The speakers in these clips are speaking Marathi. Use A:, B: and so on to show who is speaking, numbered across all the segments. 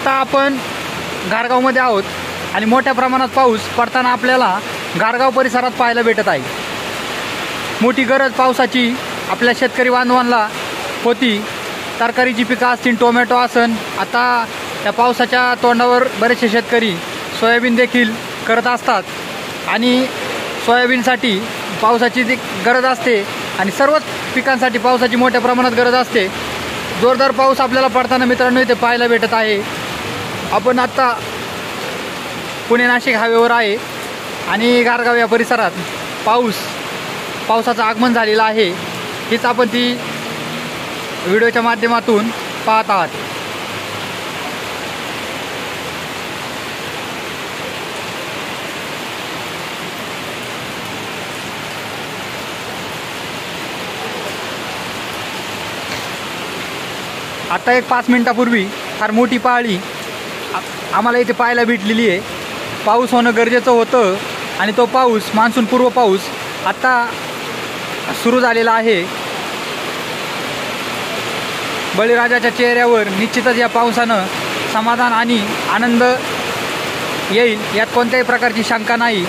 A: आत्ता आपण घारगावमध्ये आहोत आणि मोठ्या प्रमाणात पाऊस पडताना आपल्याला घारगाव परिसरात पाहायला भेटत आहे। मोठी गरज पावसाची आपल्या शेतकरी बांधवांना होती। तरकारीची पिकं असतील, टोमॅटो असन, आता या पावसाच्या तोंडावर बरेचसे शेतकरी सोयाबीन देखील करत असतात आणि सोयाबीनसाठी पावसाची गरज असते आणि सर्वच पिकांसाठी पावसाची मोठ्या प्रमाणात गरज असते। जोरदार पाऊस आपल्याला पडताना मित्रांनो इथे पाहायला भेटत आहे। आपण आता पुणे नाशिक हायवेवर आहे आणि घारगाव या परिसरात पावसाचं आगमन झालेलं आहे। हीच आपण ती व्हिडिओच्या माध्यमातून पाहत आहात। आता एक 5 मिनिटापूर्वी फार मोठी पाळी आम्हाला इथे पाहायला भेटलेली आहे। पाऊस होणं गरजेचं होतं आणि तो पाऊस मान्सूनपूर्व पाऊस आता सुरू झालेला आहे। बळीराजाच्या चेहऱ्यावर निश्चितच या पावसानं समाधान आणि आनंद येईल यात कोणत्याही प्रकारची शंका नाही।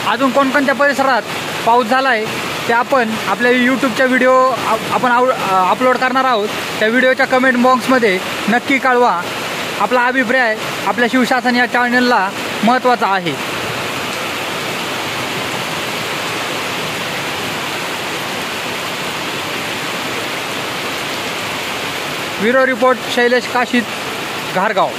A: अजून कोणकोणत्या परिसरात पाऊस झाला आहे ते आपण आपल्या यूट्यूबच्या व्हिडिओ आपण अपलोड करणार आहोत। त्या व्हिडिओच्या कमेंट बॉक्समध्ये नक्की कळवा। आपला अभिप्राय आपल्या शिवशासन या चॅनलला महत्त्वाचा आहे। Bureau report Shailesh Kashid, घारगाव।